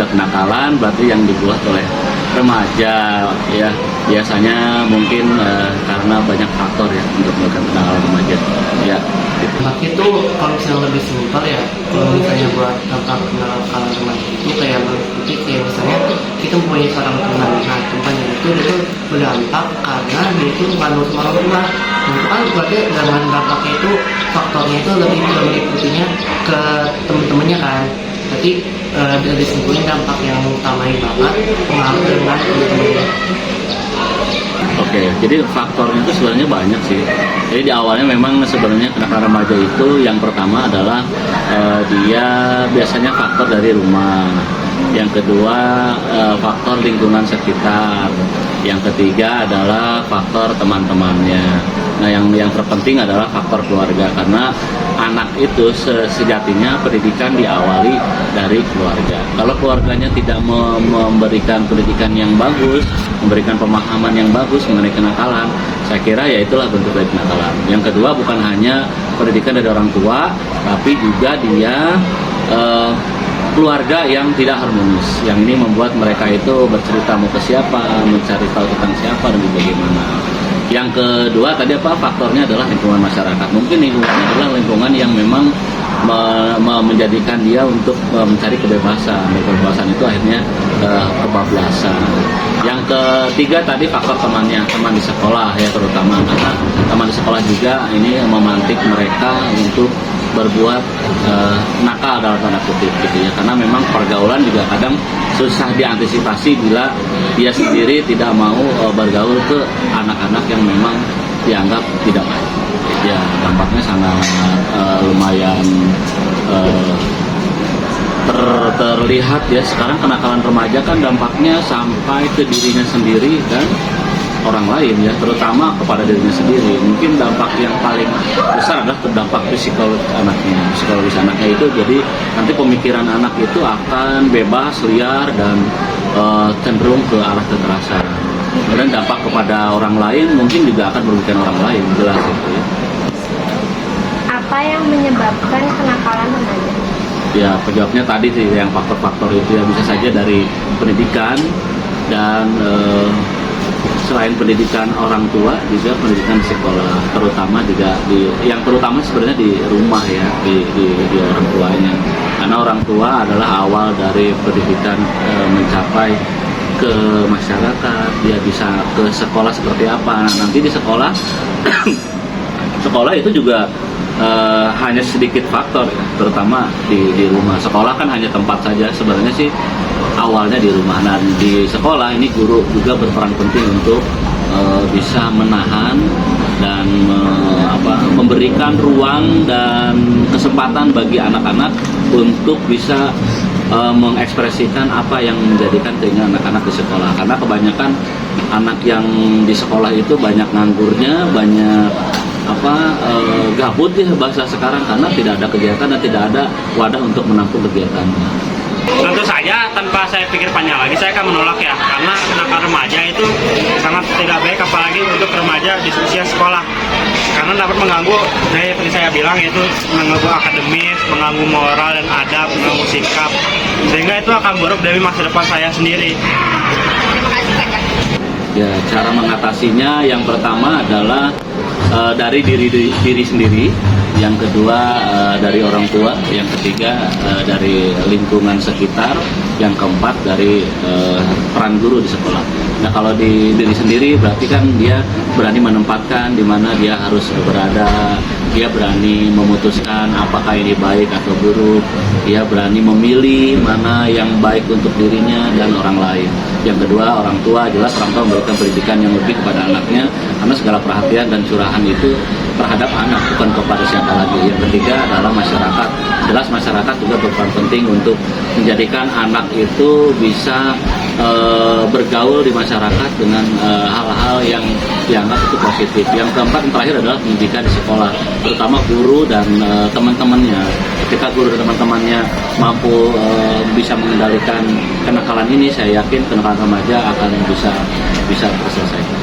sudah kenakalan, berarti yang dibuat oleh remaja ya. Biasanya mungkin karena banyak faktor ya untuk melakukan kenakalan remaja ya. Dampak itu kalau misalnya lebih simpel ya, kalau misalnya buat dampak kenakalan remaja itu kayak mengikuti kayak misalnya kita mempunyai seorang teman, nah temannya itu dia tuh berdampak karena dia itu ngandung sama orang tua. Nah itu kan berarti dengan dampaknya itu faktornya itu lebih mengikutinya ke teman-temannya kan. Berarti dari simpulnya dampak yang utamanya banget pengaruh dengan teman-temannya. Oke, jadi faktornya itu sebenarnya banyak sih. Jadi di awalnya memang sebenarnya kenakalan remaja itu yang pertama adalah dia biasanya faktor dari rumah. Yang kedua faktor lingkungan sekitar. Yang ketiga adalah faktor teman-temannya. Nah yang terpenting adalah faktor keluarga, karena anak itu sejatinya pendidikan diawali dari keluarga. Kalau keluarganya tidak memberikan pendidikan yang bagus, memberikan pemahaman yang bagus mengenai kenakalan, saya kira ya itulah bentuk dari kenakalan. Yang kedua bukan hanya pendidikan dari orang tua, tapi juga dia keluarga yang tidak harmonis. Yang ini membuat mereka itu bercerita mau ke siapa, mencari tahu tentang siapa dan bagaimana. Yang kedua tadi faktornya adalah lingkungan masyarakat. Mungkin lingkungannya adalah lingkungan yang memang menjadikan dia untuk mencari kebebasan. Dan kebebasan itu akhirnya kebablasan. Yang ketiga tadi faktor temannya, teman di sekolah ya terutama, karena teman di sekolah juga ini memantik mereka untuk berbuat nakal dalam tanda kutip gitu ya, karena memang pergaulan juga kadang susah diantisipasi bila dia sendiri tidak mau bergaul ke anak-anak yang memang dianggap tidak baik ya. Dampaknya sangat lumayan terlihat ya. Sekarang kenakalan remaja kan dampaknya sampai ke dirinya sendiri dan orang lain ya, terutama kepada dirinya sendiri. Mungkin dampak yang paling besar adalah terdampak psikologis anaknya itu. Jadi nanti pemikiran anak itu akan bebas, liar dan cenderung ke arah kekerasan. Kemudian dampak kepada orang lain mungkin juga akan merugikan orang lain, jelas itu ya. Apa yang menyebabkan kenakalan remaja? Ya penyebabnya tadi sih yang faktor-faktor itu ya, bisa saja dari pendidikan dan selain pendidikan orang tua juga pendidikan sekolah, terutama juga yang terutama sebenarnya di rumah ya, di orang tuanya, karena orang tua adalah awal dari pendidikan mencapai ke masyarakat. Dia bisa ke sekolah seperti apa. Nah, nanti di sekolah sekolah itu juga hanya sedikit faktor ya, terutama di rumah. Sekolah kan hanya tempat saja, sebenarnya sih awalnya di rumah. Nah di sekolah ini guru juga berperan penting untuk bisa menahan dan memberikan ruang dan kesempatan bagi anak-anak untuk bisa mengekspresikan apa yang menjadikan keinginan anak-anak di sekolah. Karena kebanyakan anak yang di sekolah itu banyak nganggurnya, banyak gabut ya bahasa sekarang, karena tidak ada kegiatan dan tidak ada wadah untuk menampung kegiatannya. Tentu saja tanpa saya pikir panjang lagi saya akan menolak ya, karena kenakalan remaja itu sangat tidak baik, apalagi untuk remaja di usia sekolah, karena dapat mengganggu dari seperti saya bilang, yaitu mengganggu akademis, mengganggu moral dan adab, mengganggu sikap, sehingga itu akan buruk dari masa depan saya sendiri. Ya, cara mengatasinya yang pertama adalah dari diri sendiri, yang kedua dari orang tua, yang ketiga dari lingkungan sekitar, yang keempat dari peran guru di sekolah. Nah kalau di diri sendiri berarti kan dia berani menempatkan di mana dia harus berada, dia berani memutuskan apakah ini baik atau buruk, dia berani memilih mana yang baik untuk dirinya dan orang lain. Yang kedua orang tua, jelas orang tua memberikan pendidikan yang lebih kepada anaknya, karena segala perhatian dan curahan itu terhadap anak, bukan kepada siapa lagi. Yang ketiga adalah masyarakat. Jelas masyarakat juga berperan penting untuk menjadikan anak itu bisa bergaul di masyarakat dengan hal-hal yang dianggap itu positif. Yang keempat dan terakhir adalah pendidikan di sekolah, terutama guru dan teman-temannya. Ketika guru dan teman-temannya mampu bisa mengendalikan kenakalan ini, saya yakin kenakalan remaja akan bisa terselesaikan.